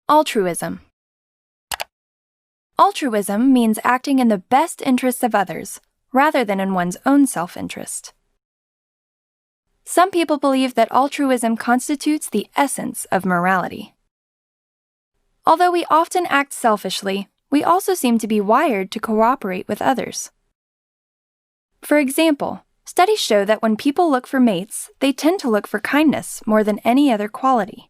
Altruism. Altruism means acting in the best interests of others, rather than in one's own self-interest. Some people believe that altruism constitutes the essence of morality. Although we often act selfishly, we also seem to be wired to cooperate with others. For example, studies show that when people look for mates, they tend to look for kindness more than any other quality.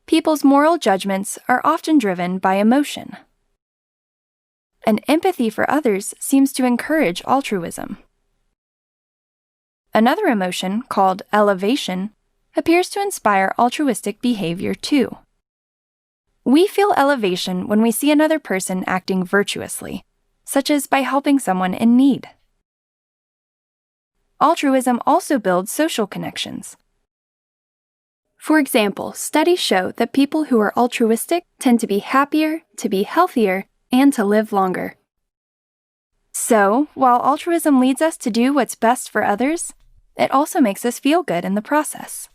People's moral judgments are often driven by emotion. And empathy for others seems to encourage altruism. Another emotion, called elevation, appears to inspire altruistic behavior too. We feel elevation when we see another person acting virtuously, such as by helping someone in need. Altruism also builds social connections. For example, studies show that people who are altruistic tend to be happier, to be healthier, and to live longer. So, while altruism leads us to do what's best for others, it also makes us feel good in the process.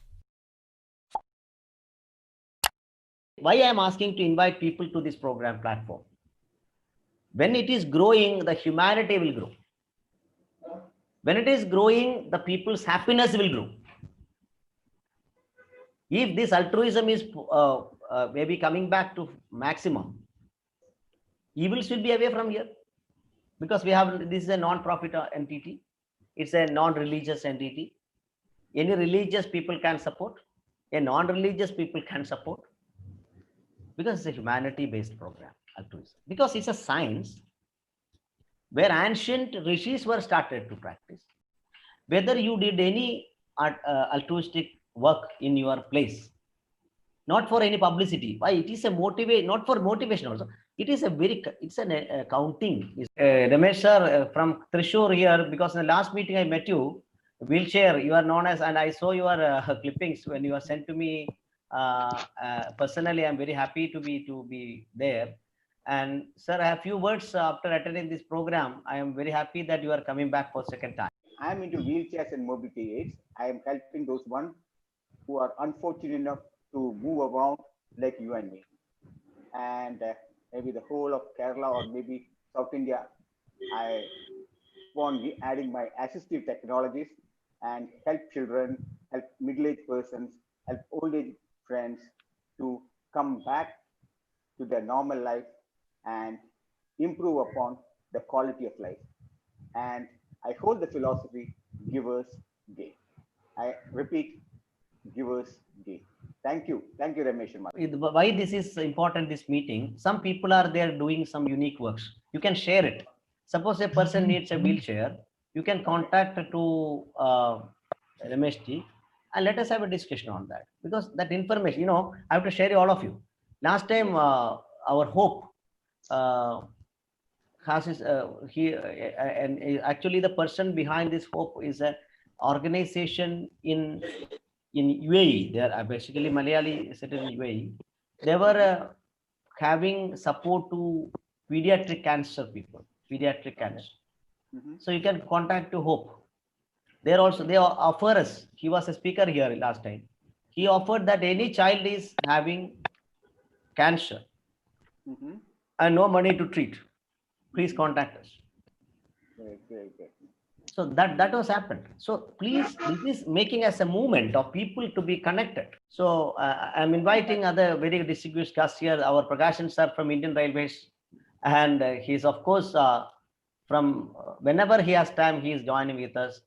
Why I am asking to invite people to this program platform? When it is growing, the humanity will grow. When it is growing, the people's happiness will grow. If this altruism is maybe coming back to maximum, evils will be away from here, because this is a non-profit entity. It's a non-religious entity. Any religious people can support, a non-religious people can support, because it's a humanity-based program, altruism. Because it's a science where ancient rishis were started to practice. Whether you did any altruistic work in your place, not for any publicity. Why? It is a not for motivation also. It is it's an accounting. Ramesh sir from Thrissur here, because in the last meeting I met you, wheelchair, you are known as, and I saw your clippings when you are sent to me. Personally, I'm very happy to be there. And sir, I have a few words after attending this program. I am very happy that you are coming back for second time. I am into wheelchairs and mobility aids. I am helping those ones who are unfortunate enough to move around like you and me. And maybe the whole of Kerala or maybe South India, I want to be adding my assistive technologies and help children, help middle-aged persons, help old-age friends to come back to their normal life and improve upon the quality of life. And I hold the philosophy, givers gain. I repeat, givers gain. Thank you, Ramesh. Why this is important, this meeting? Some people are there doing some unique works. You can share it. Suppose a person needs a wheelchair, you can contact to Ramesh ji, and let us have a discussion on that. Because that information, I have to share all of you. Last time, our hope has his, and actually the person behind this hope is an organization in UAE. They are basically Malayali settled in UAE. They were having support to pediatric cancer people, pediatric cancer. So you can contact to Hope. They offer us. He was a speaker here last time. He offered that any child is having cancer and no money to treat, please contact us. Great. So that was happened. So please, this is making us a movement of people to be connected. So I'm inviting other very distinguished guests here, our Prakashan sir from Indian Railways, and he's of course from whenever he has time, he is joining with us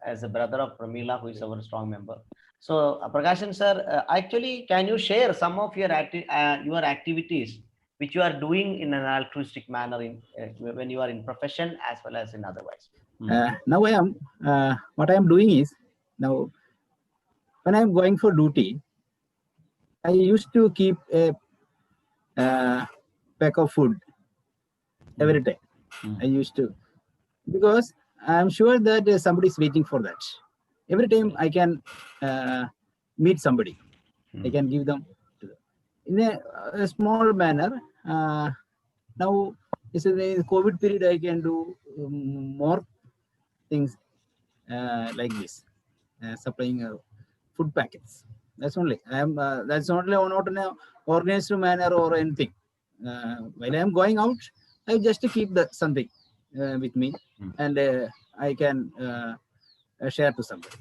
as a brother of Pramila, who is our strong member. So Prakashan sir, actually, can you share some of your activities which you are doing in an altruistic manner when you are in profession as well as in otherwise? Now what I am doing is, now when I am going for duty, I used to keep a pack of food every time. I used to, because I am sure that somebody is waiting for that. Every time I can meet somebody, I can give them in a small manner. Now, in the COVID period, I can do more things like this, supplying food packets. That's only. I am. That's only not in an organized manner or anything. When I am going out, I just keep the something with me, and I can share to somebody.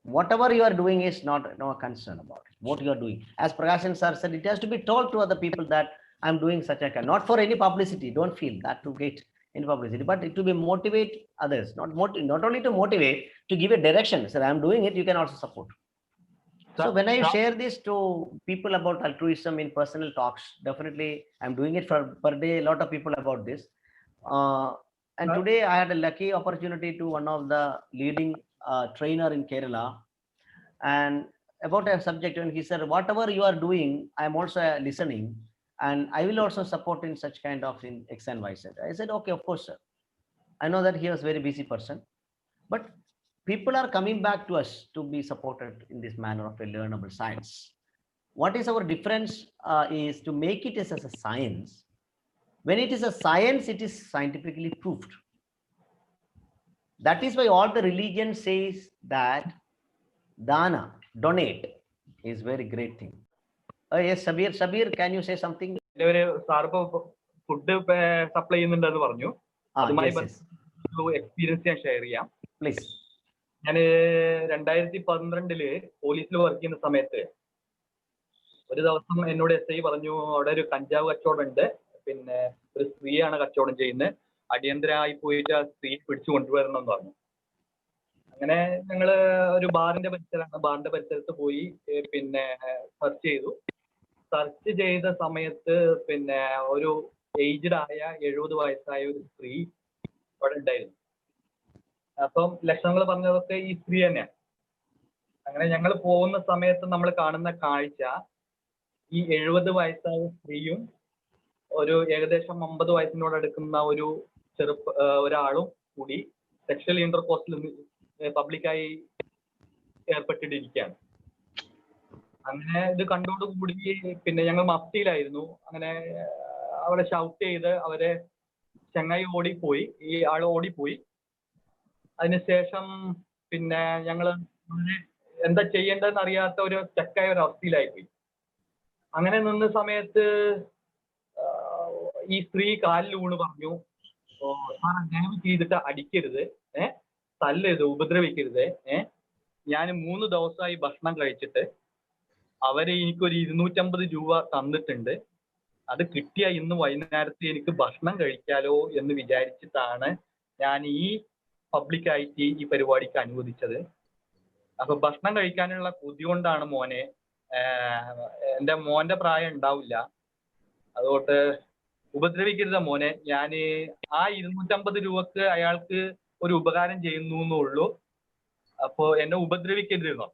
Whatever you are doing is not no concern about it. What you are doing, as Prakashan sir said, it has to be told to other people that I'm doing such a kind, not for any publicity. Don't feel that to get any publicity, but it to be motivate others, not only to motivate, to give a direction. Sir, I'm doing it. You can also support. So when I share this to people about altruism in personal talks, definitely I'm doing it for per day. A lot of people about this. And today I had a lucky opportunity to one of the leading trainer in Kerala, and about a subject, and he said, whatever you are doing, I'm also listening, and I will also support in such kind of in X and Y Z. I said, okay, of course, sir. I know that he was a very busy person, but people are coming back to us to be supported in this manner of a learnable science. What is our difference is to make it as a science. When it is a science, it is scientifically proved. That is why all the religion says that dana, donate, is very great thing. Yes, Sabir, can you say something? Food supply ചെയ്യുന്നുണ്ടെന്ന് പറഞ്ഞു. അതുമായി experience ഞാൻ share ചെയ്യാം. Please. ഞാൻ 2012 പോലീസിൽ work ചെയ്യുന്ന സമയത്ത് ഒരു ദിവസം എന്നോട് SI പറഞ്ഞു, അവിടെ ഒരു കഞ്ചാവ് കച്ചവടം ഉണ്ട്, പിന്നെ ഒരു സ്ത്രീയാണ് കച്ചവടം ചെയ്യുന്നത്, അടിയന്തരമായി പോയിട്ട് ആ സ്ത്രീ പിടിച്ചു കൊണ്ടുവരണം എന്ന് പറഞ്ഞു. അങ്ങനെ ഞങ്ങള് ഒരു ബാറിന്റെ പരിസരത്ത് പോയി പിന്നെ സെർച്ച് ചെയ്ത സമയത്ത് പിന്നെ ഒരു ഏജ്ഡ് ആയ 70 വയസ്സായ ഒരു സ്ത്രീ അവിടെ ഉണ്ടായിരുന്നു. അപ്പം ലക്ഷണങ്ങൾ പറഞ്ഞതൊക്കെ ഈ സ്ത്രീ തന്നെയാണ്. അങ്ങനെ ഞങ്ങൾ പോകുന്ന സമയത്ത് നമ്മൾ കാണുന്ന കാഴ്ച, ഈ 70 വയസ്സായ സ്ത്രീയും ഒരു ഏകദേശം 50 വയസ്സിനോട് അടുക്കുന്ന ഒരു ഒരാളും കൂടി സെക്ഷൽ ഇന്റർകോഴ്സിൽ പബ്ലിക്കായി ഏർപ്പെട്ടിരിക്കുകയാണ്. അങ്ങനെ ഇത് കണ്ടോടുകൂടി പിന്നെ ഞങ്ങൾ മഫ്തിയിലായിരുന്നു. അങ്ങനെ അവിടെ ഷൗട്ട് ചെയ്ത് അവരെ ചങ്ങായി ഓടിപ്പോയി, ഈ ആൾ ഓടിപ്പോയി. അതിനുശേഷം പിന്നെ ഞങ്ങൾ എന്താ ചെയ്യേണ്ടതെന്ന് അറിയാത്ത ഒരു സ്റ്റക്കായ ഒരു അവസ്ഥയിലായി പോയി. അങ്ങനെ നിന്ന സമയത്ത് ഈ സ്ത്രീ കാലിൽ വീണ് പറഞ്ഞു, ദയവ് ചെയ്തിട്ട് അടിക്കരുത്, തല്ലരുത്, ഉപദ്രവിക്കരുത്. ഞാൻ 3 ദിവസമായി ഭക്ഷണം കഴിച്ചിട്ട് അവര് എനിക്കൊരു 250 രൂപ തന്നിട്ടുണ്ട്, അത് കിട്ടിയ ഇന്ന് വൈകുന്നേരത്തെ എനിക്ക് ഭക്ഷണം കഴിക്കാലോ എന്ന് വിചാരിച്ചിട്ടാണ് ഞാൻ ഈ പബ്ലിക്കായിട്ട് ഈ പരിപാടിക്ക് അനുവദിച്ചത്. അപ്പൊ ഭക്ഷണം കഴിക്കാനുള്ള കൊതി കൊണ്ടാണ് മോനെ, എൻ്റെ മോന്റെ പ്രായം ഉണ്ടാവില്ല, അതുകൊണ്ട് ഉപദ്രവിക്കരുത് മോനെ, ഞാൻ ആ 250 രൂപക്ക് അയാൾക്ക് ഒരു ഉപകാരം ചെയ്യുന്നു എന്നുള്ളൂ, അപ്പോ എന്നെ ഉപദ്രവിക്കരുതെന്നോ.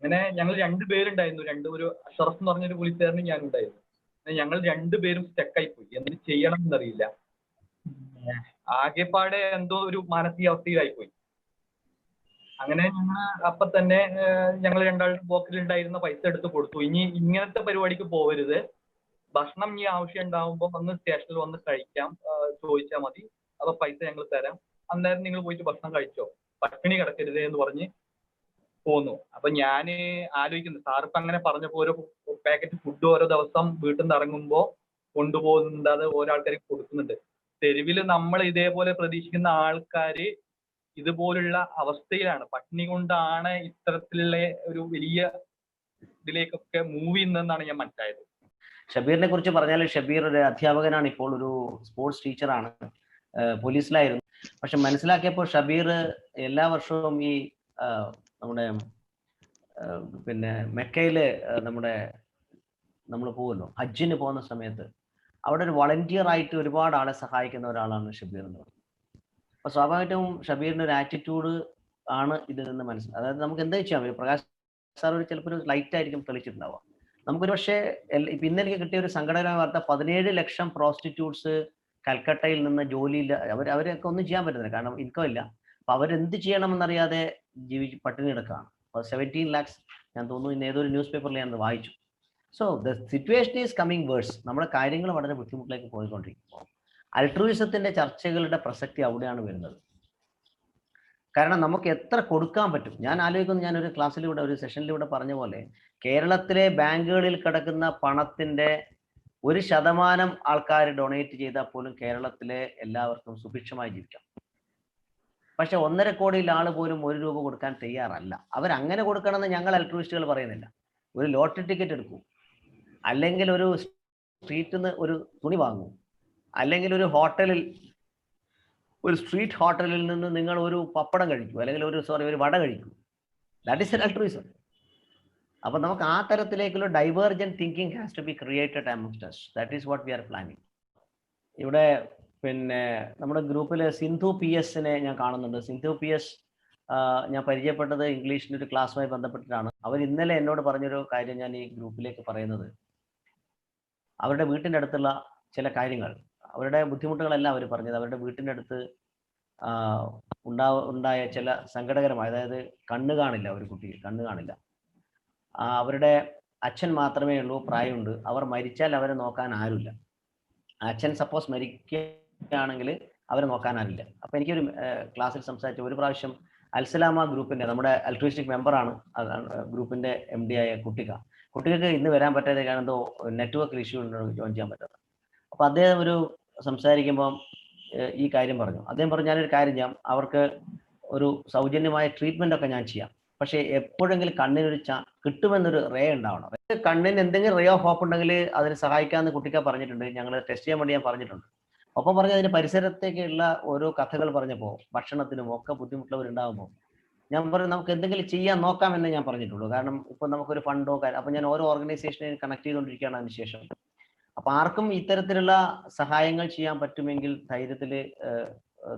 അങ്ങനെ ഞങ്ങൾ 2 പേരുണ്ടായിരുന്നു, ഒരു അഷറഫ് എന്ന് പറഞ്ഞൊരു പോലീസുകാരനും ഞാനും ഉണ്ടായിരുന്നു. ഞങ്ങൾ 2 പേരും സ്റ്റക്കായി പോയി, എന്ത് ചെയ്യണം എന്നറിയില്ല. ആകെപ്പാടെ എന്തോ ഒരു മാനസികാവസ്ഥയിലായി പോയി. അങ്ങനെ ഞങ്ങൾ അപ്പൊ തന്നെ ഞങ്ങൾ 2 ആളുടെ പോക്കറ്റിലുണ്ടായിരുന്ന പൈസ എടുത്ത് കൊടുത്തു. ഇനി ഇങ്ങനത്തെ പരിപാടിക്ക് പോകരുത്, ഭക്ഷണം ഇനി ആവശ്യം ഉണ്ടാവുമ്പോൾ വന്ന് സ്റ്റേഷനിൽ വന്ന് കഴിക്കാം, ചോദിച്ചാൽ മതി, അപ്പൊ പൈസ ഞങ്ങൾ തരാം, അന്നേരം നിങ്ങൾ പോയിട്ട് ഭക്ഷണം കഴിച്ചോ, പട്ടിണി കിടക്കരുത് എന്ന് പറഞ്ഞ് പോന്നു. അപ്പൊ ഞാന് ആലോചിക്കുന്നു, സാറിപ്പോ അങ്ങനെ പറഞ്ഞപ്പോ ഒരു പാക്കറ്റ് ഫുഡ് ഓരോ ദിവസം വീട്ടിൽ നിന്ന് ഇറങ്ങുമ്പോ കൊണ്ടുപോകുന്നുണ്ട്, അത് ഓരോ ആൾക്കാർക്ക് കൊടുക്കുന്നുണ്ട്. തെരുവില് നമ്മൾ ഇതേപോലെ പ്രതീക്ഷിക്കുന്ന ആൾക്കാര് ഇതുപോലുള്ള അവസ്ഥയിലാണ്, പട്ടിണി കൊണ്ടാണ് ഇത്തരത്തിലുള്ള ഒരു വലിയ ഇതിലേക്കൊക്കെ മൂവ് ചെയ്യുന്നതെന്നാണ് ഞാൻ മനസ്സിലായത്. ഷബീറിനെ കുറിച്ച് പറഞ്ഞാൽ, ഷബീർ ഒരു അധ്യാപകനാണ്, ഇപ്പോൾ ഒരു സ്പോർട്സ് ടീച്ചറാണ്, പോലീസിലായിരുന്നു. പക്ഷെ മനസ്സിലാക്കിയപ്പോൾ ഷബീർ എല്ലാ വർഷവും ഈ നമ്മുടെ പിന്നെ മെക്കയില് നമ്മൾ പോകുമല്ലോ, ഹജ്ജിന് പോകുന്ന സമയത്ത് അവിടെ ഒരു വളണ്ടിയർ ആയിട്ട് ഒരുപാട് ആളെ സഹായിക്കുന്ന ഒരാളാണ് ഷബീർ എന്ന് പറയുന്നത്. അപ്പൊ സ്വാഭാവികമായിട്ടും ഷബീറിന്റെ ഒരു ആറ്റിറ്റ്യൂഡ് ആണ് ഇതിൽ നിന്ന് മനസ്സിലാക്കുക. അതായത് നമുക്ക് എന്താ ചെയ്യാം, പ്രകാശ് സാർ ഒരു ചിലപ്പോൾ ഒരു ലൈറ്റ് ആയിരിക്കും തെളിച്ചിട്ടുണ്ടാവുക. നമുക്കൊരു പക്ഷേ ഇപ്പൊ ഇന്ന് എനിക്ക് കിട്ടിയ ഒരു സങ്കടകരമായ വാർത്ത, 17 ലക്ഷം പ്രോസ്റ്റിറ്റ്യൂട്ട്സ് കൽക്കട്ടയിൽ നിന്ന് ജോലിയില്ല, അവരൊക്കെ ഒന്നും ചെയ്യാൻ പറ്റുന്നില്ല, കാരണം ഇൻകം ഇല്ല. അപ്പൊ അവരെന്ത് ചെയ്യണമെന്നറിയാതെ പട്ടിണി കിടക്കുകയാണ്. 17 lakhs ഞാൻ തോന്നുന്നു ഇന്ന് ഏതൊരു ന്യൂസ് പേപ്പറിൽ ഞാൻ വായിച്ചു. So the situation is coming worse. നമ്മുടെ കാര്യങ്ങൾ വളരെ ബുദ്ധിമുട്ടിലേക്ക് പോയിക്കൊണ്ടിരിക്കുമ്പോൾ അൾട്രൂയിസത്തിന്റെ ചർച്ചകളുടെ പ്രസക്തി അവിടെയാണ് വരുന്നത്. കാരണം നമുക്ക് എത്ര കൊടുക്കാൻ പറ്റും. ഞാൻ ആലോചിക്കുന്നു, ഞാനൊരു ക്ലാസ്സിലൂടെ ഒരു സെഷനിലൂടെ പറഞ്ഞ പോലെ കേരളത്തിലെ ബാങ്കുകളിൽ കിടക്കുന്ന പണത്തിന്റെ 1% ആൾക്കാർ ഡൊണേറ്റ് ചെയ്താൽ പോലും കേരളത്തിലെ എല്ലാവർക്കും സുഭിക്ഷമായി ജീവിക്കാം. പക്ഷെ 1.5 കോടി ആൾ പോലും 1 രൂപ കൊടുക്കാൻ തയ്യാറല്ല. അവരങ്ങനെ കൊടുക്കണമെന്ന് ഞങ്ങൾ അൽട്രൂയിസ്റ്റുകൾ പറയുന്നില്ല. ഒരു ലോട്ടറി ടിക്കറ്റ് എടുക്കൂ, അല്ലെങ്കിൽ ഒരു സ്ട്രീറ്റിൽ നിന്ന് ഒരു തുണി വാങ്ങൂ, അല്ലെങ്കിൽ ഒരു ഹോട്ടലിൽ, ഒരു സ്ട്രീറ്റ് ഹോട്ടലിൽ നിന്ന് നിങ്ങൾ ഒരു പപ്പടം കഴിക്കൂ, അല്ലെങ്കിൽ ഒരു വട കഴിക്കൂ. That is an altruism. അപ്പൊ നമുക്ക് ആ തരത്തിലേക്കുള്ള divergent thinking has to be created amongst us. That is what we are planning. ഇവിടെ പിന്നെ നമ്മുടെ ഗ്രൂപ്പിൽ സിന്ധു PS ഞാൻ കാണുന്നുണ്ട്. സിന്ധു PS ഞാൻ പരിചയപ്പെട്ടത് ഇംഗ്ലീഷിൻ്റെ ഒരു ക്ലാസ്സുമായി ബന്ധപ്പെട്ടിട്ടാണ്. അവർ ഇന്നലെ എന്നോട് പറഞ്ഞൊരു കാര്യം ഞാൻ ഈ ഗ്രൂപ്പിലേക്ക് പറയുന്നത്, അവരുടെ വീട്ടിൻ്റെ അടുത്തുള്ള ചില കാര്യങ്ങൾ, അവരുടെ ബുദ്ധിമുട്ടുകളെല്ലാം അവർ പറഞ്ഞത്. അവരുടെ വീട്ടിൻ്റെ അടുത്ത് ഉണ്ടായ ചില സങ്കടകരമായ, അതായത് കണ്ണ് കാണില്ല, ഒരു കുട്ടിക്ക് കണ്ണ് കാണില്ല. അവരുടെ അച്ഛൻ മാത്രമേ ഉള്ളൂ, പ്രായമുണ്ട്. അവർ മരിച്ചാൽ അവരെ നോക്കാൻ ആരുമില്ല. അച്ഛൻ സപ്പോസ് മരിക്കുകയാണെങ്കിൽ അവരെ നോക്കാൻ ആരില്ല. അപ്പൊ എനിക്കൊരു ക്ലാസ്സിൽ സംസാരിച്ച ഒരു പ്രാവശ്യം അൽസലാമ ഗ്രൂപ്പിന്റെ, നമ്മുടെ അൽട്രൂയിസ്റ്റിക് മെമ്പറാണ് ഗ്രൂപ്പിന്റെ MD ആയ കുട്ടികൾക്ക് ഇന്ന് വരാൻ പറ്റാതെ എന്തോ നെറ്റ്വർക്ക് ഇഷ്യൂ ജോയിൻ ചെയ്യാൻ പറ്റാതെ. അപ്പൊ അദ്ദേഹം ഒരു സംസാരിക്കുമ്പം ഈ കാര്യം പറഞ്ഞു. അദ്ദേഹം പറഞ്ഞു, ഞാനൊരു കാര്യം ചെയ്യാം, അവർക്ക് ഒരു സൗജന്യമായ ട്രീറ്റ്മെന്റ് ഒക്കെ ഞാൻ ചെയ്യാം, പക്ഷെ എപ്പോഴെങ്കിലും കണ്ണിനൊരു കിട്ടുമെന്നൊരു റേ ഉണ്ടാവണം. കണ്ണിന് എന്തെങ്കിലും റേ ഓഫ് ഹോപ്പ് ഉണ്ടെങ്കിൽ അതിന് സഹായിക്കാമെന്ന് കുട്ടിക്ക് പറഞ്ഞിട്ടുണ്ട്. ഞങ്ങൾ ടെസ്റ്റ് ചെയ്യാൻ വേണ്ടി ഞാൻ പറഞ്ഞിട്ടുണ്ട്. ഒപ്പം പറഞ്ഞ് അതിന് പരിസരത്തേക്കുള്ള ഓരോ കഥകൾ പറഞ്ഞപ്പോൾ ഭക്ഷണത്തിനും ഒക്കെ ബുദ്ധിമുട്ടുള്ളവരുണ്ടാകുമ്പോൾ ഞാൻ പറഞ്ഞു, നമുക്ക് എന്തെങ്കിലും ചെയ്യാൻ നോക്കാമെന്ന് ഞാൻ പറഞ്ഞിട്ടുള്ളൂ. കാരണം ഇപ്പൊ നമുക്കൊരു ഫണ്ടോ അപ്പൊ ഞാൻ ഓരോ ഓർഗനൈസേഷനെ കണക്ട് ചെയ്തുകൊണ്ടിരിക്കുകയാണ് അതിനുശേഷം. അപ്പൊ ആർക്കും ഇത്തരത്തിലുള്ള സഹായങ്ങൾ ചെയ്യാൻ പറ്റുമെങ്കിൽ ധൈര്യത്തിൽ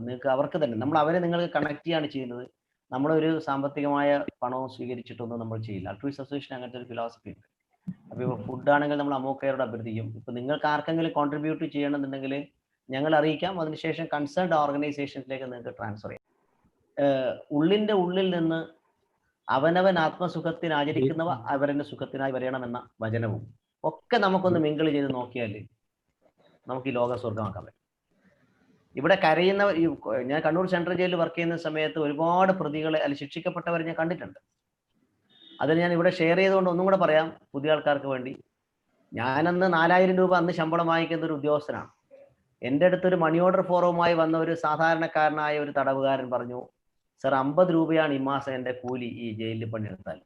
നിങ്ങൾക്ക് അവർക്ക് തന്നെ, നമ്മൾ അവരെ നിങ്ങൾക്ക് കണക്ട് ചെയ്യാണ് ചെയ്യുന്നത്. നമ്മളൊരു സാമ്പത്തികമായ പണവും സ്വീകരിച്ചിട്ടൊന്നും നമ്മൾ ചെയ്യില്ല. അൾട്രൂയിസ്റ്റ് അസോസിയേഷൻ അങ്ങനത്തെ ഒരു ഫിലോസഫി ഉണ്ട്. അപ്പൊ ഇപ്പൊ ഫുഡ് ആണെങ്കിൽ നമ്മൾ അമോക്കയോട് അഭ്യർത്ഥിക്കും, ഇപ്പൊ നിങ്ങൾക്ക് ആർക്കെങ്കിലും കോൺട്രിബ്യൂട്ട് ചെയ്യണമെന്നുണ്ടെങ്കിൽ ഞങ്ങൾ അറിയിക്കാം, അതിനുശേഷം കൺസേൺഡ് ഓർഗനൈസേഷനിലേക്ക് നിങ്ങൾക്ക് ട്രാൻസ്ഫർ ചെയ്യാം. ഉള്ളിന്റെ ഉള്ളിൽ നിന്ന് അവനവൻ ആത്മസുഖത്തിന് ആചരിക്കുന്നവ അവരന്റെ സുഖത്തിനായി വരണമെന്ന വചനവും ഒക്കെ നമുക്കൊന്ന് മിങ്കിൾ ചെയ്ത് നോക്കിയാൽ നമുക്ക് ഈ ലോക സ്വർഗമാക്കാൻ പറ്റും. ഇവിടെ കരയുന്ന, ഞാൻ കണ്ണൂർ സെൻട്രൽ ജയിലിൽ വർക്ക് ചെയ്യുന്ന സമയത്ത് ഒരുപാട് പ്രതികളെ ശിക്ഷിക്കപ്പെട്ടവരെ ഞാൻ കണ്ടിട്ടുണ്ട്. അതിന് ഞാൻ ഇവിടെ ഷെയർ ചെയ്തുകൊണ്ട് ഒന്നും കൂടെ പറയാം പുതിയ ആൾക്കാർക്ക് വേണ്ടി. ഞാനന്ന് 4000 രൂപ അന്ന് ശമ്പളം വാങ്ങിക്കുന്ന ഒരു ഉദ്യോഗസ്ഥനാണ്. എൻ്റെ അടുത്തൊരു മണി ഓർഡർ ഫോറവുമായി വന്ന ഒരു സാധാരണക്കാരനായ ഒരു തടവുകാരൻ പറഞ്ഞു, സർ 50 രൂപയാണ് ഈ മാസം എൻ്റെ കൂലി ഈ ജയിലിൽ പണിയെടുത്താൽ,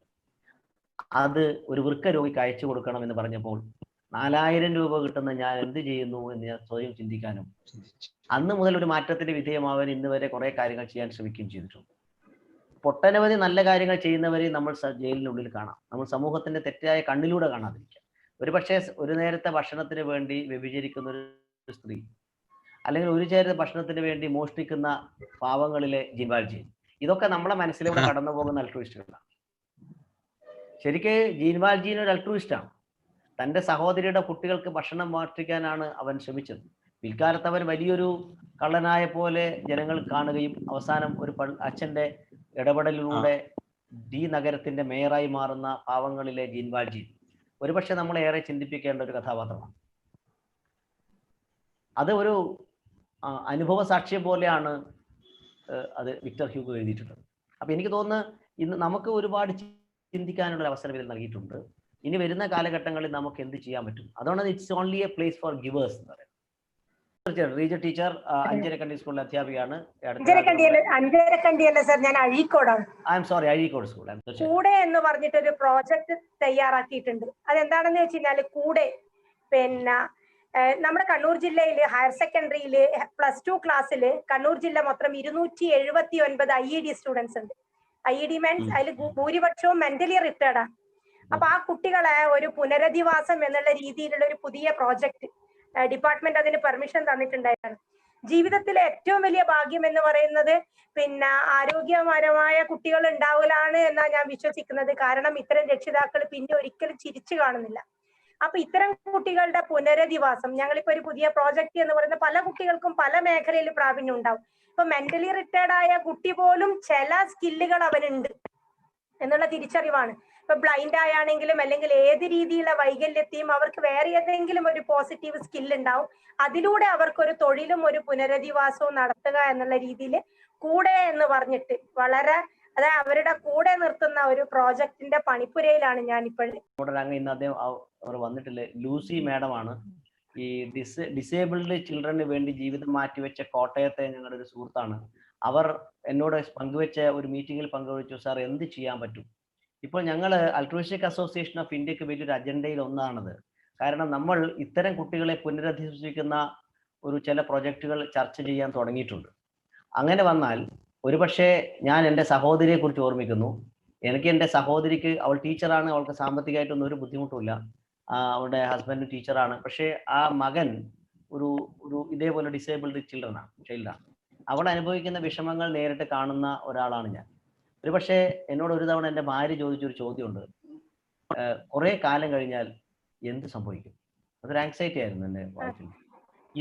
അത് ഒരു വൃക്ക രോഗിക്ക് അയച്ചു കൊടുക്കണം എന്ന് പറഞ്ഞപ്പോൾ 4000 രൂപ കിട്ടുന്ന ഞാൻ എന്ത് ചെയ്യുന്നു എന്ന് ഞാൻ സ്വയം ചിന്തിക്കാനും അന്ന് മുതൽ ഒരു മാറ്റത്തിന്റെ വിധേയമാവാൻ ഇന്ന് വരെ കുറെ കാര്യങ്ങൾ ചെയ്യാൻ ശ്രമിക്കുകയും ചെയ്തിട്ടുണ്ട്. ഒട്ടനവധി നല്ല കാര്യങ്ങൾ ചെയ്യുന്നവരെ നമ്മൾ ജയിലിനുള്ളിൽ കാണാം. നമ്മൾ സമൂഹത്തിന്റെ തെറ്റായ കണ്ണിലൂടെ കാണാതിരിക്കാം. ഒരുപക്ഷെ ഒരു നേരത്തെ ഭക്ഷണത്തിന് വേണ്ടി വ്യഭിചരിക്കുന്ന ഒരു സ്ത്രീ, അല്ലെങ്കിൽ ഒരു നേരത്തെ ഭക്ഷണത്തിന് വേണ്ടി മോഷ്ടിക്കുന്ന പാവങ്ങളിലെ ജീൻവാൽജി, ഇതൊക്കെ നമ്മളെ മനസ്സിലൂടെ കടന്നു പോകുന്ന അൾട്രൂയിസ്റ്റുകളാണ്. ശരിക്ക് ജീൻവാൽജീൻ ഒരു അൾട്രൂയിസ്റ്റാണ്. തൻ്റെ സഹോദരിയുടെ കുട്ടികൾക്ക് ഭക്ഷണം മോഷ്ടിക്കാനാണ് അവൻ ശ്രമിച്ചത്. പിൽക്കാലത്ത് അവൻ വലിയൊരു കള്ളനായ പോലെ ജനങ്ങൾ കാണുകയും അവസാനം ഒരു അച്ഛൻ്റെ ഇടപെടലിലൂടെ ഡി നഗരത്തിന്റെ മേയറായി മാറുന്ന പാവങ്ങളിലെ ജീൻവാൽജി ഒരുപക്ഷെ നമ്മളെ ഏറെ ചിന്തിപ്പിക്കേണ്ട ഒരു കഥാപാത്രമാണ്. അത് ഒരു അനുഭവ സാക്ഷ്യം പോലെയാണ് അത് വിക്ടർ ഹ്യൂഗോ എഴുതിയിട്ടുള്ളത്. അപ്പൊ എനിക്ക് തോന്നുന്നു ഇന്ന് നമുക്ക് ഒരുപാട് ചിന്തിക്കാനുള്ള അവസരം ഇതിൽ നൽകിയിട്ടുണ്ട്. ഇനി വരുന്ന കാലഘട്ടങ്ങളിൽ നമുക്ക് എന്ത് ചെയ്യാൻ പറ്റും? അതുകൊണ്ട് it's only A place for givers എന്ന് പറയുന്നത്. റീജ ടീച്ചർ അഞ്ചരക്കണ്ടി സ്കൂളിലെ അധ്യാപികയാണ്. അഞ്ചരക്കണ്ടിയല്ല സർ, ഞാൻ അഴീക്കോടാണ്. I am sorry, Azhikode school. കൂടെ എന്ന് പറഞ്ഞിട്ടൊരു പ്രോജക്ട് തയ്യാറാക്കിയിട്ടുണ്ട്. അതെന്താണെന്ന് വെച്ച് കഴിഞ്ഞാൽ, കൂടെ പിന്നെ നമ്മുടെ കണ്ണൂർ ജില്ലയിൽ ഹയർ സെക്കൻഡറിയിൽ +2 ക്ലാസ്സിൽ കണ്ണൂർ ജില്ല മൊത്തം 279 IED സ്റ്റുഡൻസ് ഉണ്ട്. IED മീൻസ് അതിൽ ഭൂരിപക്ഷവും മെന്റലി റിട്ടയർഡാണ്. അപ്പൊ ആ കുട്ടികളെ ഒരു പുനരധിവാസം എന്നുള്ള രീതിയിലുള്ള ഒരു പുതിയ പ്രോജക്ട് ഡിപ്പാർട്ട്മെന്റ് അതിന് പെർമിഷൻ തന്നിട്ടുണ്ടായിരുന്നു. ജീവിതത്തിലെ ഏറ്റവും വലിയ ഭാഗ്യം എന്ന് പറയുന്നത് പിന്നെ ആരോഗ്യപരമായ കുട്ടികൾ ഉണ്ടാവലാണ് എന്നാണ് ഞാൻ വിശ്വസിക്കുന്നത്. കാരണം ഇത്തരം രക്ഷിതാക്കൾ പിന്നെ ഒരിക്കലും ചിരിച്ചു കാണുന്നില്ല. അപ്പൊ ഇത്തരം കുട്ടികളുടെ പുനരധിവാസം, ഞങ്ങളിപ്പോ ഒരു പുതിയ പ്രോജക്റ്റ് എന്ന് പറയുന്നത് പല കുട്ടികൾക്കും പല മേഖലയിൽ പ്രാവീണ്യം ഉണ്ടാവും. ഇപ്പൊ മെന്റലി റിട്ടയർഡ് ആയ കുട്ടി പോലും ചില സ്കില്ലുകൾ അവനുണ്ട് എന്നുള്ള തിരിച്ചറിവാണ്. ഇപ്പൊ ബ്ലൈൻഡ് ആയാണെങ്കിലും അല്ലെങ്കിൽ ഏത് രീതിയിലുള്ള വൈകല്യത്തെയും അവർക്ക് വേറെ ഏതെങ്കിലും ഒരു പോസിറ്റീവ് സ്കിൽ ഉണ്ടാവും. അതിലൂടെ അവർക്കൊരു തൊഴിലും ഒരു പുനരധിവാസവും നടത്തുക എന്നുള്ള രീതിയിൽ കൂടെ എന്ന് പറഞ്ഞിട്ട് വളരെ അതായത് അവരുടെ കൂടെ നിർത്തുന്ന ഒരു പ്രോജക്റ്റിന്റെ പണിപ്പുരയിലാണ് ഞാൻ ഇപ്പോൾ. ഇന്ന് അദ്ദേഹം അവർ വന്നിട്ടില്ല. ലൂസി മാഡമാണ് ഈ ഡിസേബിൾഡ് ചിൽഡ്രന് വേണ്ടി ജീവിതം മാറ്റിവെച്ച കോട്ടയത്തെ ഞങ്ങളുടെ ഒരു സുഹൃത്താണ്. അവർ എന്നോട് പങ്കുവെച്ച ഒരു മീറ്റിംഗിൽ പങ്കുവെച്ചു, സാർ എന്ത് ചെയ്യാൻ പറ്റും. ഇപ്പോൾ ഞങ്ങൾ അൾട്രൂയിസ്റ്റിക് അസോസിയേഷൻ ഓഫ് ഇന്ത്യക്ക് വലിയൊരു അജണ്ടയിൽ ഒന്നാണത്. കാരണം നമ്മൾ ഇത്തരം കുട്ടികളെ പുനരധിവസിക്കുന്ന ഒരു ചില പ്രൊജക്റ്റുകൾ ചർച്ച ചെയ്യാൻ തുടങ്ങിയിട്ടുണ്ട്. അങ്ങനെ വന്നാൽ ഒരുപക്ഷെ ഞാൻ എൻ്റെ സഹോദരിയെ കുറിച്ച് ഓർമ്മിക്കുന്നു. എനിക്ക് എൻ്റെ സഹോദരിക്ക്, അവൾ ടീച്ചറാണ്, അവൾക്ക് സാമ്പത്തികമായിട്ടൊന്നും ഒരു ബുദ്ധിമുട്ടുമില്ല, അവളുടെ ഹസ്ബൻഡ് ടീച്ചറാണ്. പക്ഷേ ആ മകൻ ഒരു ഇതേപോലെ ഡിസേബിൾഡ് ചൈൽഡാണ്. അവൾ അനുഭവിക്കുന്ന വിഷമങ്ങൾ നേരിട്ട് കാണുന്ന ഒരാളാണ് ഞാൻ. ഒരുപക്ഷെ എന്നോട് ഒരു തവണ എൻ്റെ ഭാര്യ ചോദിച്ചൊരു ചോദ്യമുണ്ട്, കുറെ കാലം കഴിഞ്ഞാൽ എന്ത് സംഭവിക്കും? അതൊരു ആങ്സൈറ്റി ആയിരുന്നു എൻ്റെ വൈഫിന്.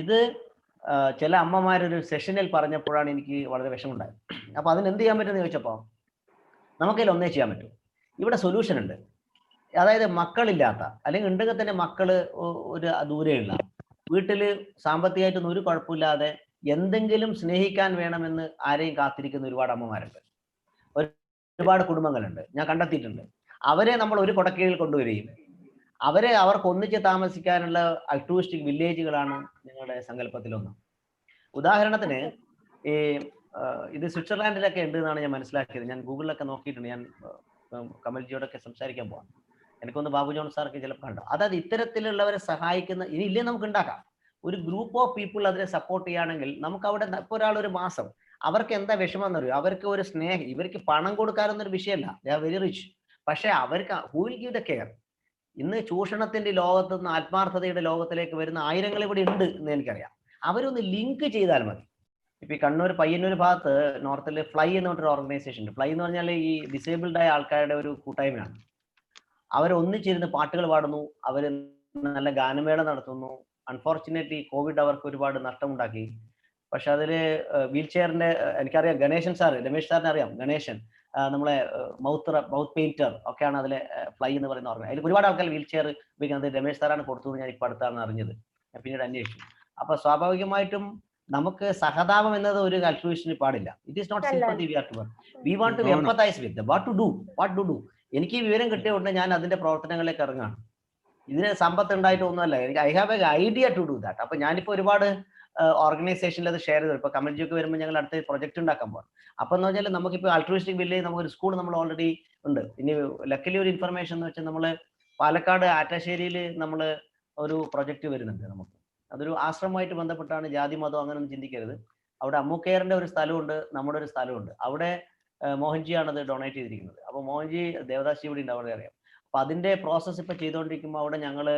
ഇത് ചില അമ്മമാരൊരു സെഷനിൽ പറഞ്ഞപ്പോഴാണ് എനിക്ക് വളരെ വിഷമമുണ്ടായത്. അപ്പൊ അതിന് എന്ത് ചെയ്യാൻ പറ്റുമെന്ന് ചോദിച്ചപ്പോൾ നമുക്കതിൽ ഒന്നേ ചെയ്യാൻ പറ്റും. ഇവിടെ സൊല്യൂഷൻ ഉണ്ട്. അതായത് മക്കളില്ലാത്ത, അല്ലെങ്കിൽ ഉണ്ടെങ്കിൽ തന്നെ മക്കള് ഒരു ദൂരെയുള്ള വീട്ടിൽ സാമ്പത്തികമായിട്ടൊന്നും ഒരു കുഴപ്പമില്ലാതെ എന്തെങ്കിലും സ്നേഹിക്കാൻ വേണമെന്ന് ആരെയും കാത്തിരിക്കുന്ന ഒരുപാട് അമ്മമാരുണ്ട്, ഒരുപാട് കുടുംബങ്ങളുണ്ട്, ഞാൻ കണ്ടെത്തിയിട്ടുണ്ട്. അവരെ നമ്മൾ ഒരു കൊടക്കീഴിൽ കൊണ്ടുവരികയും അവർക്ക് ഒന്നിച്ച് താമസിക്കാനുള്ള അൾട്രൂയിസ്റ്റിക് വില്ലേജുകളാണ് നിങ്ങളുടെ സങ്കല്പത്തിലൊന്ന്. ഉദാഹരണത്തിന് ഇത് സ്വിറ്റ്സർലാൻഡിലൊക്കെ ഉണ്ട് എന്നാണ് ഞാൻ മനസ്സിലാക്കിയത്. ഞാൻ ഗൂഗിളിലൊക്കെ നോക്കിയിട്ടുണ്ട്. ഞാൻ കമൽജിയോടൊക്കെ സംസാരിക്കാൻ പോവാം. എനിക്കൊന്ന് ബാബു ജോൺ സാർക്ക് ചിലപ്പോൾ കണ്ടു. അതായത് ഇത്തരത്തിലുള്ളവരെ സഹായിക്കുന്ന, ഇനി ഇല്ലേ നമുക്ക് ഉണ്ടാക്കാം ഒരു ഗ്രൂപ്പ് ഓഫ് പീപ്പിൾ അതിനെ സപ്പോർട്ട് ചെയ്യുകയാണെങ്കിൽ നമുക്ക് അവിടെ ഇപ്പോൾ ഒരാൾ ഒരു മാസം അവർക്ക് എന്താ വിഷമം എന്നറിയോ? അവർക്ക് ഒരു സ്നേഹം, ഇവർക്ക് പണം കൊടുക്കാനൊന്നൊരു വിഷയമല്ല, ദേ ആർ വെരി റിച്ച്. പക്ഷെ അവർക്ക് who will give the care? ഇന്ന് ചൂഷണത്തിന്റെ ലോകത്ത് നിന്ന് ആത്മാർത്ഥതയുടെ ലോകത്തിലേക്ക് വരുന്ന ആയിരങ്ങൾ ഇവിടെ ഉണ്ട് എന്ന് എനിക്കറിയാം. അവരൊന്ന് ലിങ്ക് ചെയ്താൽ മതി. ഇപ്പൊ ഈ കണ്ണൂർ പയ്യന്നൂർ ഭാഗത്ത് നോർത്തിൽ ഫ്ലൈ എന്ന് പറഞ്ഞൊരു ഓർഗനൈസേഷൻ ഉണ്ട്. ഫ്ലൈ എന്ന് പറഞ്ഞാൽ ഈ ഡിസേബിൾഡ് ആയ ആൾക്കാരുടെ ഒരു കൂട്ടായ്മയാണ്. അവർ ഒന്നിച്ചിരുന്ന് പാട്ടുകൾ പാടുന്നു, അവർ നല്ല ഗാനമേള നടത്തുന്നു. അൺഫോർച്ചുനേറ്റ്ലി കോവിഡ് അവർക്ക് ഒരുപാട് നഷ്ടമുണ്ടാക്കി. പക്ഷെ അതില് വീൽ ചെയറിന്റെ, എനിക്കറിയാം ഗണേശൻ സാറ്, രമേശ് സാറിനെ അറിയാം, ഗണേശൻ നമ്മളെ മൗത്ത് പെയിന്റർ ഒക്കെയാണ് അതിലെ ഫ്ലൈ എന്ന് പറയുന്ന ഓർമ്മ. അതിൽ ഒരുപാട് ആൾക്കാർ വീൽ ചെയർ ഉപയോഗിക്കുന്നത് രമേശ് സാറാണ് കൊടുത്തത്. ഞാൻ ഇപ്പൊ അടുത്താണ് അറിഞ്ഞത്, ഞാൻ പിന്നീട് അന്വേഷിച്ചു. അപ്പൊ സ്വാഭാവികമായിട്ടും നമുക്ക് സഹതാപം എന്നത് ഒരു അൾട്രൂയിസ്റ്റിന് പാടില്ല. It is not sympathy we are to work. We want to empathise with them. What to do. എനിക്ക് ഈ വിവരം കിട്ടിയ ഉടനെ ഞാൻ അതിന്റെ പ്രവർത്തനങ്ങളിലേക്ക് ഇറങ്ങാണ്. ഇതിന് സമ്പത്ത് ഉണ്ടായിട്ടൊന്നുമല്ല, എനിക്ക് I have a idea to do that. അപ്പൊ ഞാനിപ്പോ ഒരുപാട് ഓർഗനൈസേഷനിൽ അത് ഷെയർ ചെയ്തു. ഇപ്പൊ കമൽജിയൊക്കെ വരുമ്പോൾ ഞങ്ങൾ അടുത്ത പ്രൊജക്ട് ഉണ്ടാക്കാൻ പോകാം. അപ്പൊ എന്ന് വെച്ചാൽ നമുക്കിപ്പോൾ അൾട്രൂയിസ്റ്റിക് വില്ലേജ്, നമുക്കൊരു സ്കൂൾ നമ്മൾ ഓൾറെഡി ഉണ്ട്. ഇനി ലക്കിലി ഒരു ഇൻഫർമേഷൻ എന്ന് വെച്ചാൽ നമ്മൾ പാലക്കാട് ആറ്റാശ്ശേരിയിൽ നമ്മൾ ഒരു പ്രൊജക്ട് വരുന്നുണ്ട്. നമുക്ക് അതൊരു ആശ്രമമായിട്ട് ബന്ധപ്പെട്ടാണ്, ജാതി മതം അങ്ങനെയൊന്നും ചിന്തിക്കരുത്. അവിടെ അമ്മുക്കെയറിന്റെ ഒരു സ്ഥലമുണ്ട്, നമ്മുടെ ഒരു സ്ഥലമുണ്ട്. അവിടെ മോഹൻജിയാണ് അത് ഡൊണേറ്റ് ചെയ്തിരിക്കുന്നത്. അപ്പൊ മോഹൻജി ദേവദാസ് ഇവിടെ ഉണ്ട്, അവിടെ അറിയാം. അപ്പൊ അതിന്റെ പ്രോസസ്സ് ഇപ്പൊ ചെയ്തുകൊണ്ടിരിക്കുമ്പോൾ അവിടെ ഞങ്ങള്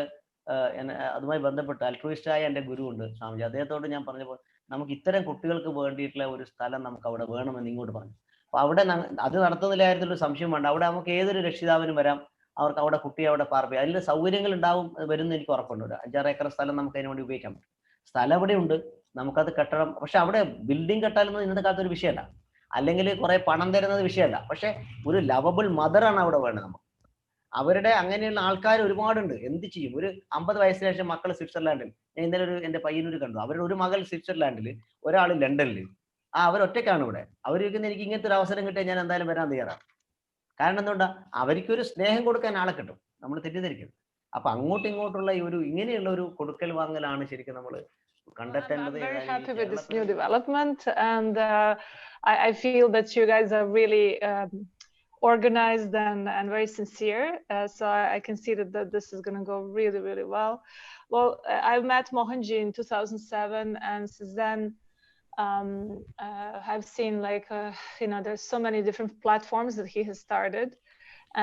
അതുമായി ബന്ധപ്പെട്ട് അൾട്രൂയിസ്റ്റായ എൻ്റെ ഗുരു ഉണ്ട് സ്വാമിജി, അദ്ദേഹത്തോട് ഞാൻ പറഞ്ഞപ്പോൾ നമുക്ക് ഇത്തരം കുട്ടികൾക്ക് വേണ്ടിയിട്ടുള്ള ഒരു സ്ഥലം നമുക്ക് അവിടെ വേണമെന്ന് ഇങ്ങോട്ട് പറഞ്ഞു. അപ്പൊ അവിടെ അത് നടത്തുന്ന കാര്യത്തിൽ ഒരു സംശയം വേണ്ട. അവിടെ നമുക്ക് ഏതൊരു രക്ഷിതാവിനും വരാം, അവർക്ക് അവിടെ കുട്ടിയെ അവിടെ പാർപ്പിക്കാം. അതിൽ സൗകര്യങ്ങൾ ഉണ്ടാവും, വരുന്ന എനിക്ക് ഉറപ്പുണ്ട്. ഒരു 5-6 ഏക്കർ സ്ഥലം നമുക്ക് അതിന് വേണ്ടി ഉപയോഗിക്കാൻ പറ്റും. സ്ഥലം ഇവിടെ ഉണ്ട്, നമുക്കത് കെട്ടണം. പക്ഷെ അവിടെ ബിൽഡിംഗ് കെട്ടാലൊന്നും ഇന്നത്തെ കാലത്ത് ഒരു വിഷയമല്ല, അല്ലെങ്കിൽ കുറെ പണം തരുന്നത് വിഷയമല്ല. പക്ഷെ ഒരു ലവബിൾ മദറാണ് അവിടെ വേണ്ടത് നമുക്ക്. അവരുടെ അങ്ങനെയുള്ള ആൾക്കാർ ഒരുപാടുണ്ട്. എന്ത് ചെയ്യും? ഒരു 50 വയസ്സിന് ശേഷം മക്കൾ സ്വിറ്റ്സർലാൻഡിൽ, ഞാൻ ഇന്നലെ എൻ്റെ പയ്യനൂര് കണ്ടു. അവരുടെ ഒരു മകൾ സ്വിറ്റ്സർലാൻഡിൽ, ഒരാൾ ലണ്ടനിൽ. അവരൊറ്റയ്ക്കാണ് ഇവിടെ. അവർക്ക് എനിക്ക് ഇങ്ങനത്തെ ഒരു അവസരം കിട്ടിയാൽ ഞാൻ എന്തായാലും വരാൻ തയ്യാറാണ്. കാരണം എന്തുകൊണ്ടാ? അവർക്കൊരു സ്നേഹം കൊടുക്കാൻ ആളെ കിട്ടും, നമ്മൾ തെറ്റിദ്ധരിക്കും. അപ്പൊ അങ്ങോട്ടും ഇങ്ങോട്ടുള്ള ഈ ഒരു ഇങ്ങനെയുള്ള ഒരു കൊടുക്കൽ വാങ്ങലാണ് ശരിക്കും നമ്മൾ കണ്ടെത്തേണ്ടത്. I'm very happy with this new development, and I feel that you guys are really organized and very sincere. So I can see that this is going to go really, really well. Well, I met Mohanji in 2007, and since then I've seen there's so many different platforms that he has started,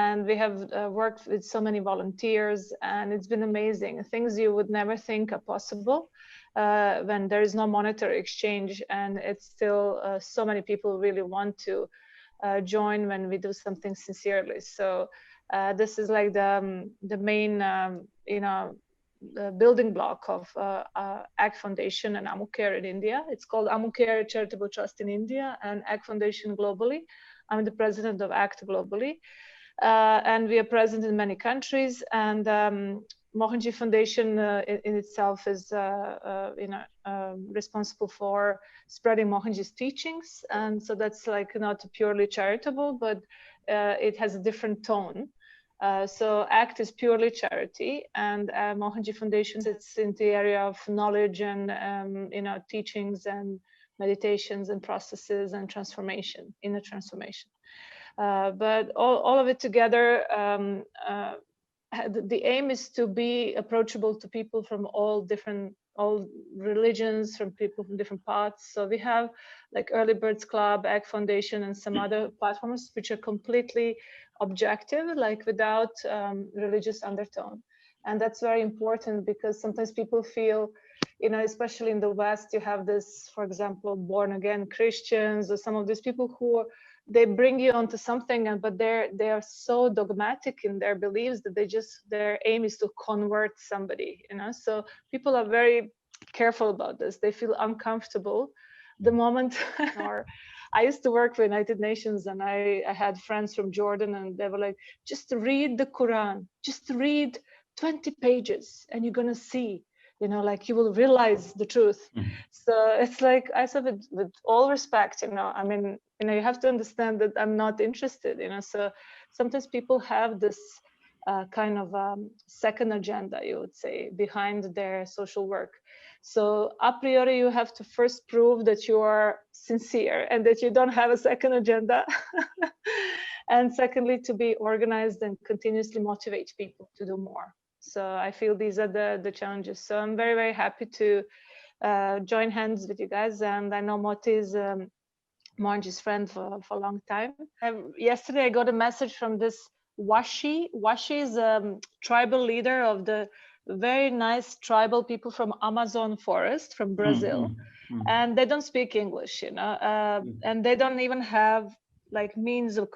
and we have worked with so many volunteers, and it's been amazing. Things you would never think are possible when there is no monetary exchange, and it's still so many people really want to join when we do something sincerely. So this is like the main the building block of ACT Foundation and AmuCare in India. It's called AmuCare Charitable Trust in India and ACT Foundation globally. I'm the president of ACT globally. and we are present in many countries. And Mohanji Foundation in itself is responsible for spreading Mohanji's teachings, and so that's like not purely charitable, but it has a different tone. So ACT is purely charity, and Mohanji Foundation sits in the area of knowledge and teachings and meditations and processes and transformation, inner transformation. But all of it together, the aim is to be approachable to people from all religions, from people from different paths. So we have like Early Birds Club, ACT Foundation, and some other platforms which are completely objective, like without religious undertone. And that's very important because sometimes people feel, especially in the West, you have this, for example, born again Christians or some of these people who they bring you onto something, but they are so dogmatic in their beliefs that their aim is to convert somebody, So people are very careful about this. They feel uncomfortable the moment. Or I used to work for United Nations, and I had friends from Jordan, and they were like, just read the Quran, just read 20 pages, and you're gonna see. Like you will realize the truth. So it's like, I said, with all respect, I mean, you have to understand that I'm not interested, so sometimes people have this kind of second agenda, you would say, behind their social work. So a priori, you have to first prove that you are sincere and that you don't have a second agenda. And secondly, to be organized and continuously motivate people to do more. So I feel these are the challenges. So I'm very, very happy to join hands with you guys. And I know Moti is Mohanji's friend for a long time. Yesterday, I got a message from this Washi. Washi is a tribal leader of the very nice tribal people from Amazon forest from Brazil. And they don't speak English, and they don't even have like means of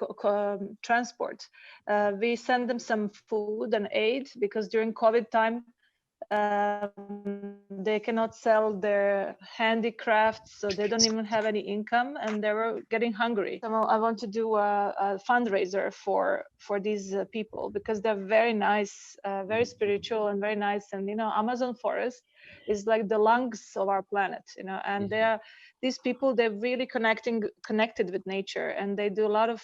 transport. We send them some food and aid because during COVID time, they cannot sell their handicrafts, so they don't even have any income, and they were getting hungry. So I want to do a fundraiser for these people because they're very nice, very spiritual and very nice. And Amazon forest is like the lungs of our planet, and these people, they're really connected with nature, and they do a lot of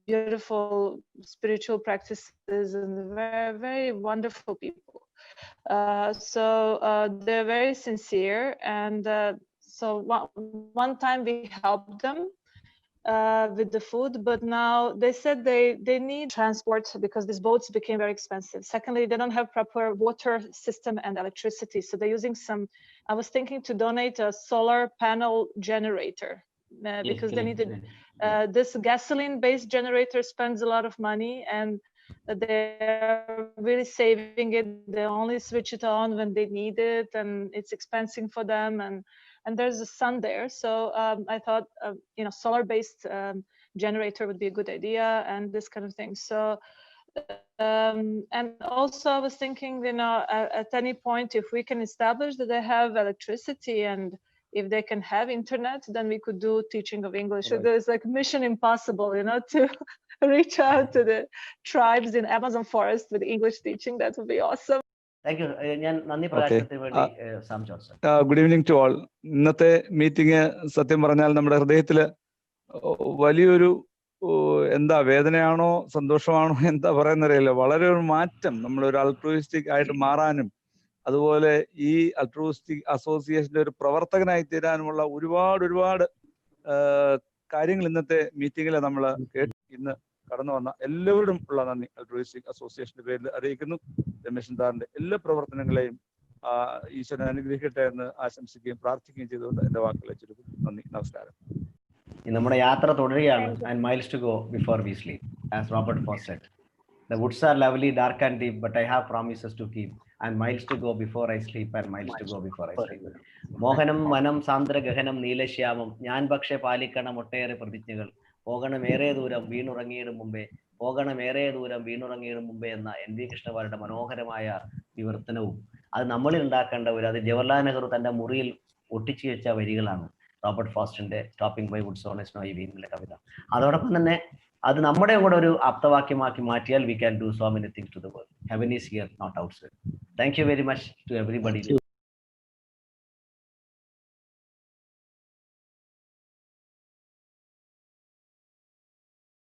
beautiful spiritual practices, and very, very wonderful people. So they're very sincere, and so one time we helped them with the food, but now they said they need transport because these boats became very expensive. Secondly, they don't have proper water system and electricity, so they're using I was thinking to donate a solar panel generator because they needed this gasoline-based generator spends a lot of money, and they're really saving it. They only switch it on when they need it, and it's expensive for them. And there's a sun there, so I thought solar-based generator would be a good idea, and this kind of thing. So and also I was thinking, at any point, if we can establish that they have electricity and if they can have internet, then we could do teaching of English. So there's like mission impossible, to reach out to the tribes in Amazon forest with English teaching. That would be awesome. Thank you. നന്ദി പ്രകാശനത്തിന് വേണ്ടി Sam George. Good evening to all. ഇന്നത്തെ meeting സത്യം പറഞ്ഞാൽ നമ്മുടെ ഹൃദയത്തിൽ വലിയൊരു എന്താ വേദനയാണോ സന്തോഷമാണോ എന്താ പറയുന്നറിയില്ല, വളരെ ഒരു മാറ്റം, നമ്മളൊരു അൾട്രൂയിസ്റ്റിക് ആയിട്ട് മാറാനും അതുപോലെ ഈ അൾട്രൂയിസ്റ്റിക് അസോസിയേഷന്റെ ഒരു പ്രവർത്തകനായി തീരാനുമുള്ള ഒരുപാട് കാര്യങ്ങൾ ഇന്നത്തെ മീറ്റിംഗിൽ നമ്മൾ ഇന്ന് കടന്നു വന്ന എല്ലാവരോടും ഉള്ള നന്ദി അൾട്രൂയിസ്റ്റിക് അസോസിയേഷന്റെ പേരിൽ അറിയിക്കുന്നു. രമേശൻ സാറിന്റെ എല്ലാ പ്രവർത്തനങ്ങളെയും ഈശ്വരൻ അനുഗ്രഹിക്കട്ടെ എന്ന് ആശംസിക്കുകയും പ്രാർത്ഥിക്കുകയും ചെയ്തുകൊണ്ട് എന്റെ വാക്കുകളെ ചുരുക്കുന്നു. നന്ദി, നമസ്കാരം. നമ്മുടെ യാത്ര തുടരുകയാണ്. And miles to go before we sleep, as Robert Frost said. The woods are lovely, dark and deep, but I have promises to keep, and miles to go before I sleep, and miles to go before I sleep. മോഹനം വനം സാന്ദ്ര ഗഹനം നീലശ്യാമം, ഞാൻ പക്ഷെ പാലിക്കണം ഒട്ടേറെ പ്രതിജ്ഞകൾ, പോകണമേറെ ദൂരം വീണുറങ്ങിയിടും മുമ്പേ, പോകണമേറെ ദൂരം വീണുറങ്ങിയിടും മുമ്പേ എന്ന NV കൃഷ്ണവാര്യരുടെ മനോഹരമായ വിവർത്തനവും അത് നമ്മളിൽ ഉണ്ടാക്കേണ്ട അത് ജവഹർലാൽ നെഹ്റു തന്റെ മുറിയിൽ ഒട്ടിച്ചു വെച്ച വരികളാണ് റോബർട്ട് ഫോസ്റ്റിന്റെ stopping by woods on a snowy വീനിലെ കവിത. അതോടൊപ്പം തന്നെ അത് നമ്മുടെ കൂടെ ഒരു ആപ്തവാക്യമാക്കി മാറ്റിയാൽ we can do so many things to the world. Heaven is here, not outside. Thank you very much to everybody.